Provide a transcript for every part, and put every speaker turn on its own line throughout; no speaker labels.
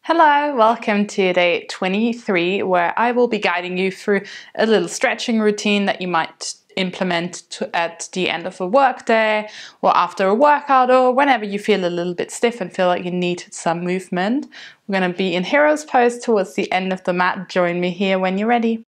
Hello, welcome to day 23, where I will be guiding you through a little stretching routine that you might implement at the end of a workday or after a workout, or whenever you feel a little bit stiff and feel like you need some movement. We're going to be in hero's pose towards the end of the mat. Join me here when you're ready.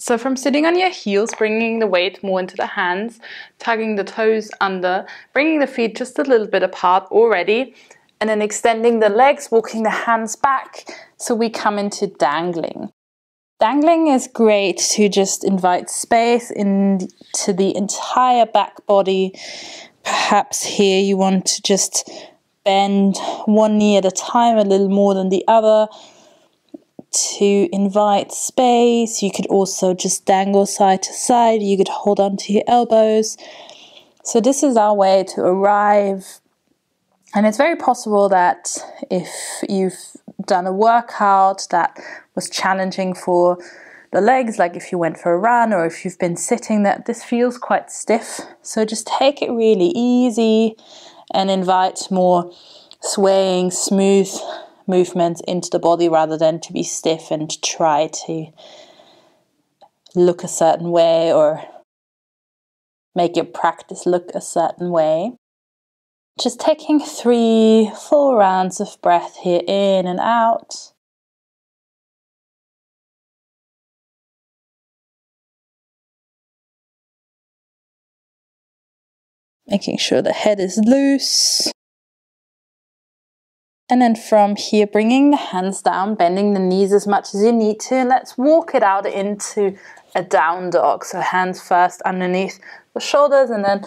So from sitting on your heels, bringing the weight more into the hands, tugging the toes under, bringing the feet just a little bit apart already, and then extending the legs, walking the hands back, so we come into dangling. Dangling is great to just invite space into the entire back body. Perhaps here you want to just bend one knee at a time, a little more than the other, to invite space. You could also just dangle side to side. You could hold on to your elbows. So this is our way to arrive. And it's very possible that if you've done a workout that was challenging for the legs, like if you went for a run or if you've been sitting, that this feels quite stiff. So just take it really easy and invite more swaying, smooth movements into the body rather than to be stiff and try to look a certain way or make your practice look a certain way. Just taking 3 full rounds of breath here, in and out. Making sure the head is loose. And then from here, bringing the hands down, bending the knees as much as you need to. And let's walk it out into a down dog. So hands first underneath the shoulders and then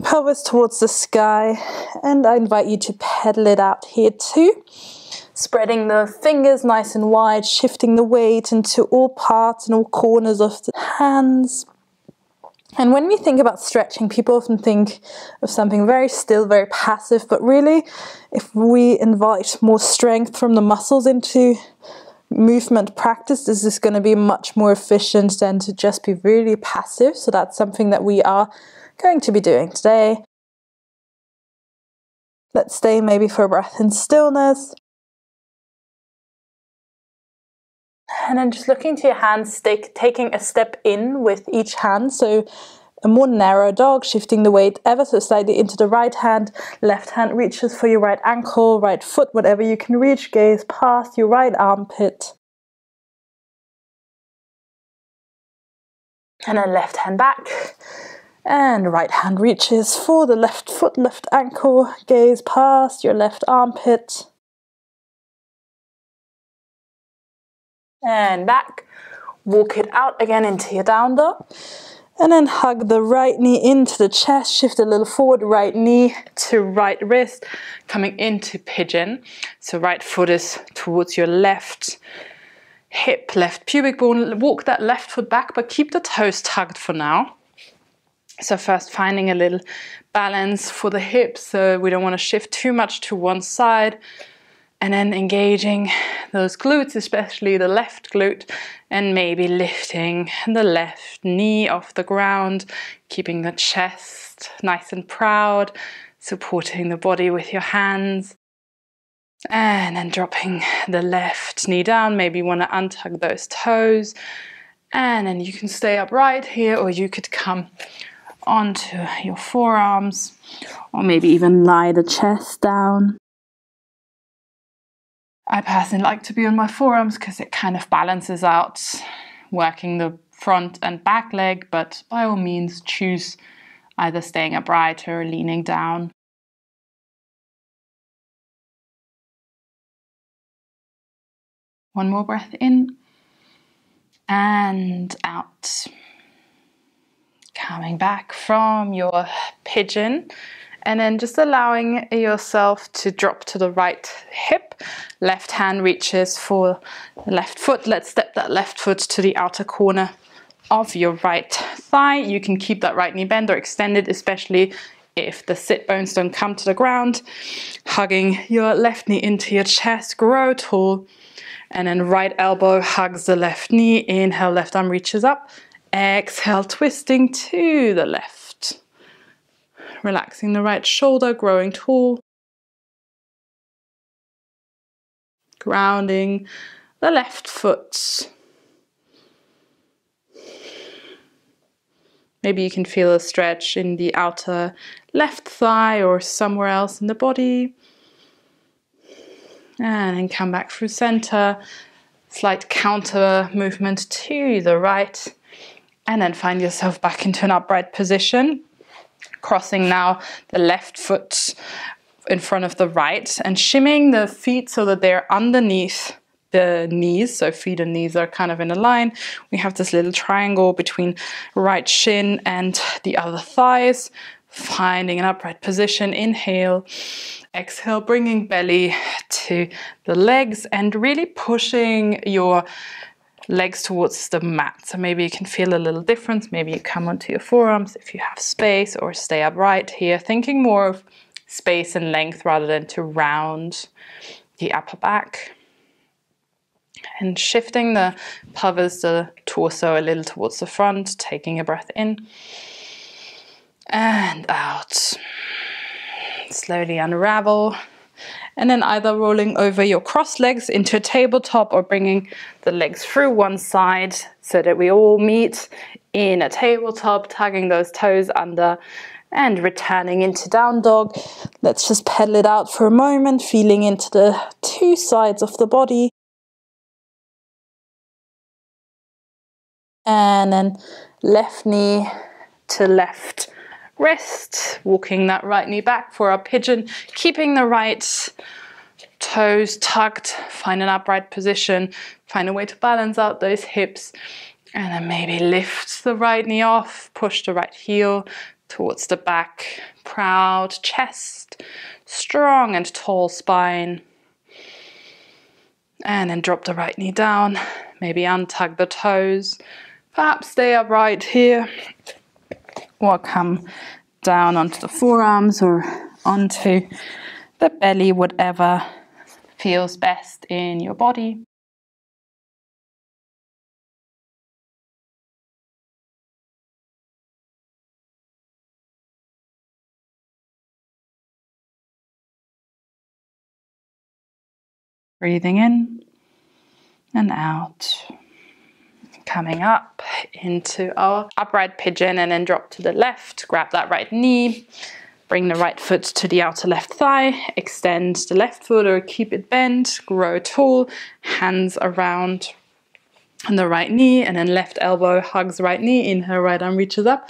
pelvis towards the sky. And I invite you to pedal it out here too. Spreading the fingers nice and wide, shifting the weight into all parts and all corners of the hands. And when we think about stretching, people often think of something very still, very passive, but really, if we invite more strength from the muscles into movement practice, this is going to be much more efficient than to just be really passive. So that's something that we are going to be doing today. Let's stay maybe for a breath in stillness. And then just looking to your hands, taking a step in with each hand. So a more narrow dog, shifting the weight ever so slightly into the right hand. Left hand reaches for your right ankle, right foot, whatever you can reach. Gaze past your right armpit. And then left hand back. And right hand reaches for the left foot, left ankle. Gaze past your left armpit. And back. Walk it out again into your down dog. And then hug the right knee into the chest. Shift a little forward, right knee to right wrist. Coming into pigeon. So right foot is towards your left hip, left pubic bone. Walk that left foot back, but keep the toes tugged for now. So first finding a little balance for the hips. So we don't want to shift too much to one side. And then engaging those glutes, especially the left glute, and maybe lifting the left knee off the ground, keeping the chest nice and proud, supporting the body with your hands. And then dropping the left knee down. Maybe you want to untug those toes. And then you can stay upright here, or you could come onto your forearms, or maybe even lie the chest down. I personally like to be on my forearms because it kind of balances out working the front and back leg, but by all means choose either staying upright or leaning down. One more breath in and out. Coming back from your pigeon. And then just allowing yourself to drop to the right hip. Left hand reaches for the left foot. Let's step that left foot to the outer corner of your right thigh. You can keep that right knee bent or extended, especially if the sit bones don't come to the ground. Hugging your left knee into your chest, grow tall. And then right elbow hugs the left knee. Inhale, left arm reaches up. Exhale, twisting to the left. relaxing the right shoulder, growing tall. Grounding the left foot. Maybe you can feel a stretch in the outer left thigh or somewhere else in the body. And then come back through center. Slight counter movement to the right. And then find yourself back into an upright position. Crossing now the left foot in front of the right and shimming the feet so that they're underneath the knees, so feet and knees are kind of in a line. We have this little triangle between right shin and the other thighs. Finding an upright position, inhale, exhale, bringing belly to the legs and really pushing your legs towards the mat. So maybe you can feel a little difference. Maybe you come onto your forearms if you have space, or stay upright here, thinking more of space and length rather than to round the upper back. And shifting the pelvis, the torso a little towards the front, taking a breath in and out. Slowly unravel. And then either rolling over your crossed legs into a tabletop or bringing the legs through one side so that we all meet in a tabletop, tugging those toes under and returning into down dog. Let's just pedal it out for a moment, feeling into the two sides of the body. And then left knee to left wrist, walking that right knee back for our pigeon, keeping the right toes tucked, find an upright position, find a way to balance out those hips, and then maybe lift the right knee off, push the right heel towards the back, proud chest, strong and tall spine, and then drop the right knee down, maybe untug the toes, perhaps stay upright here, or come down onto the forearms or onto the belly, whatever feels best in your body. Breathing in and out. Coming up into our upright pigeon and then drop to the left, grab that right knee, bring the right foot to the outer left thigh, extend the left foot or keep it bent, grow tall, hands around the right knee and then left elbow hugs right knee, inhale, right arm reaches up,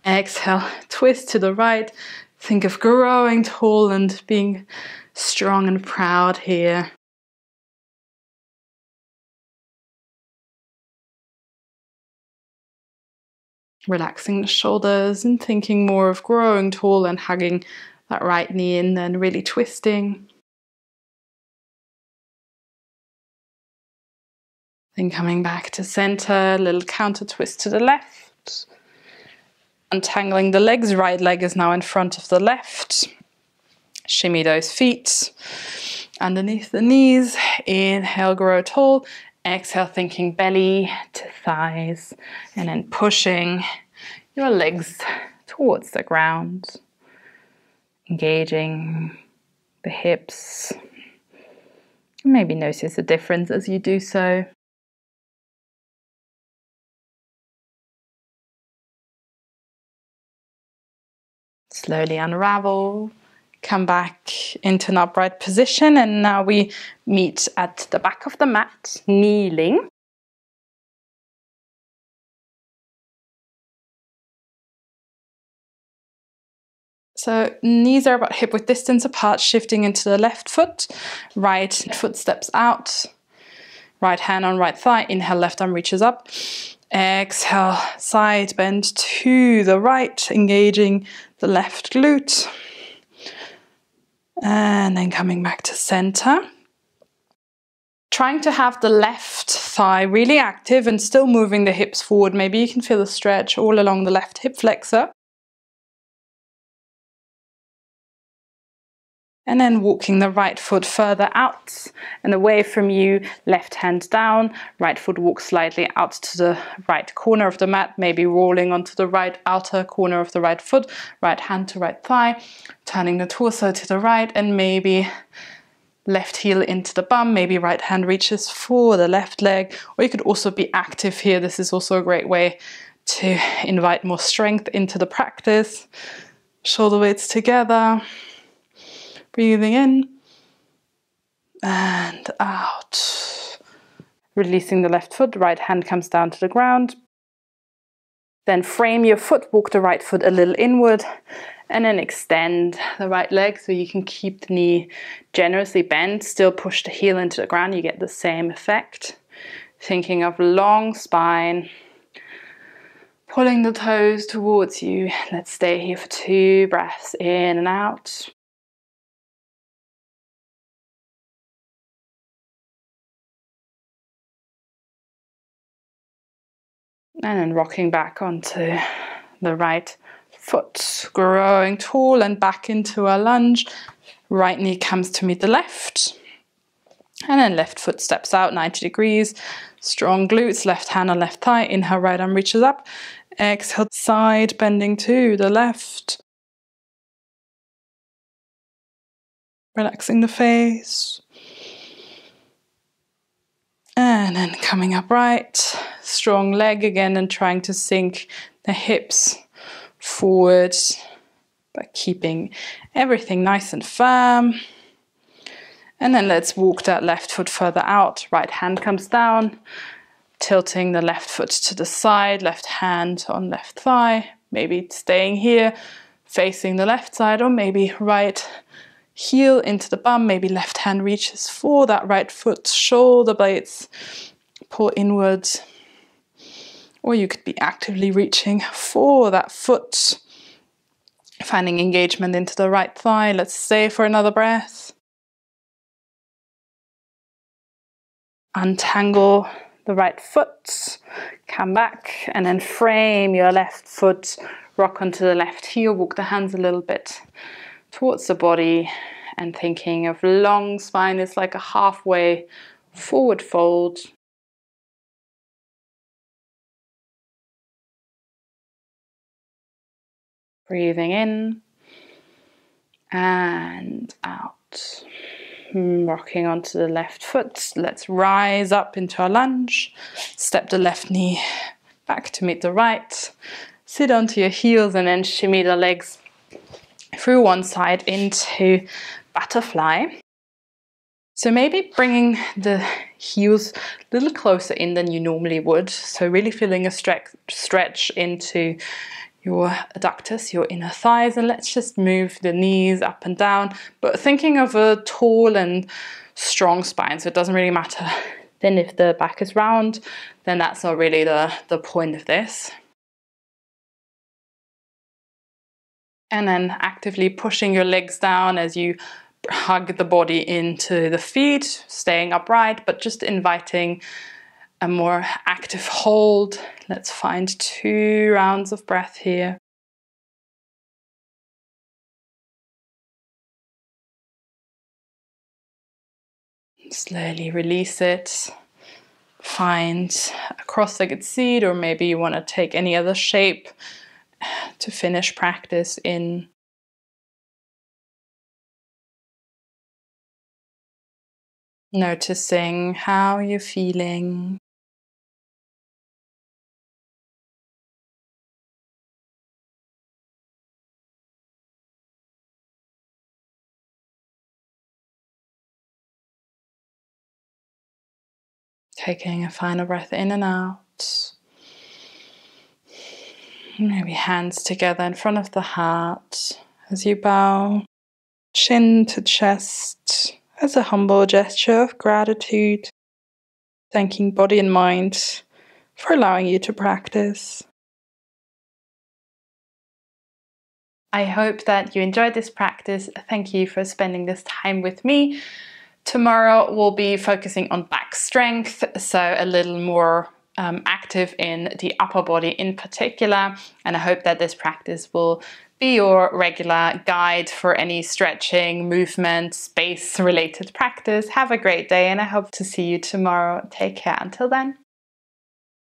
exhale, twist to the right, think of growing tall and being strong and proud here. Relaxing the shoulders and thinking more of growing tall and hugging that right knee in, then really twisting. Then coming back to center, little counter twist to the left. Untangling the legs, right leg is now in front of the left. Shimmy those feet underneath the knees. Inhale, grow tall. Exhale, thinking belly to thighs, and then pushing your legs towards the ground, engaging the hips. Maybe notice a difference as you do so. Slowly unravel. Come back into an upright position, and now we meet at the back of the mat, kneeling. So knees are about hip width distance apart, shifting into the left foot. Right foot steps out. Right hand on right thigh. Inhale, left arm reaches up. Exhale, side bend to the right, engaging the left glute. And then coming back to center. Trying to have the left thigh really active and still moving the hips forward. Maybe you can feel the stretch all along the left hip flexor. And then walking the right foot further out and away from you, left hand down, right foot walks slightly out to the right corner of the mat, maybe rolling onto the right outer corner of the right foot, right hand to right thigh, turning the torso to the right, and maybe left heel into the bum, maybe right hand reaches for the left leg, or you could also be active here. This is also a great way to invite more strength into the practice. Shoulder weights together. Breathing in and out. Releasing the left foot, right hand comes down to the ground. Then frame your foot, walk the right foot a little inward, and then extend the right leg so you can keep the knee generously bent, still push the heel into the ground, you get the same effect. Thinking of long spine, pulling the toes towards you. Let's stay here for 2 breaths, in and out. And then rocking back onto the right foot, growing tall and back into a lunge. Right knee comes to meet the left. And then left foot steps out 90 degrees. Strong glutes, left hand on left thigh. Inhale, right arm reaches up. Exhale, side bending to the left. Relaxing the face. And then coming upright. Strong leg again and trying to sink the hips forward by keeping everything nice and firm. And then let's walk that left foot further out. Right hand comes down, tilting the left foot to the side, left hand on left thigh, maybe staying here, facing the left side, or maybe right heel into the bum, maybe left hand reaches for that right foot, shoulder blades pull inwards. Or you could be actively reaching for that foot, finding engagement into the right thigh. Let's stay for another breath. Untangle the right foot, come back, and then frame your left foot, rock onto the left heel, walk the hands a little bit towards the body, and thinking of long spine is like a halfway forward fold. Breathing in and out. Rocking onto the left foot. Let's rise up into a lunge. Step the left knee back to meet the right. Sit onto your heels and then shimmy the legs through one side into butterfly. So maybe bringing the heels a little closer in than you normally would. So really feeling a stretch into your adductors, your inner thighs, and let's just move the knees up and down, but thinking of a tall and strong spine, so it doesn't really matter. Then if the back is round, then that's not really the point of this. And then actively pushing your legs down as you hug the body into the feet, staying upright, but just inviting a more active hold. Let's find 2 rounds of breath here. Slowly release it. Find a cross-legged seat, or maybe you want to take any other shape to finish practice in. Noticing how you're feeling. Taking a final breath in and out. Maybe hands together in front of the heart as you bow chin to chest as a humble gesture of gratitude, thanking body and mind for allowing you to practice. I hope that you enjoyed this practice. Thank you for spending this time with me. Tomorrow we'll be focusing on back strength, so a little more active in the upper body in particular, and I hope that this practice will be your regular guide for any stretching, movement, space related practice. Have a great day, and I hope to see you tomorrow. Take care until then.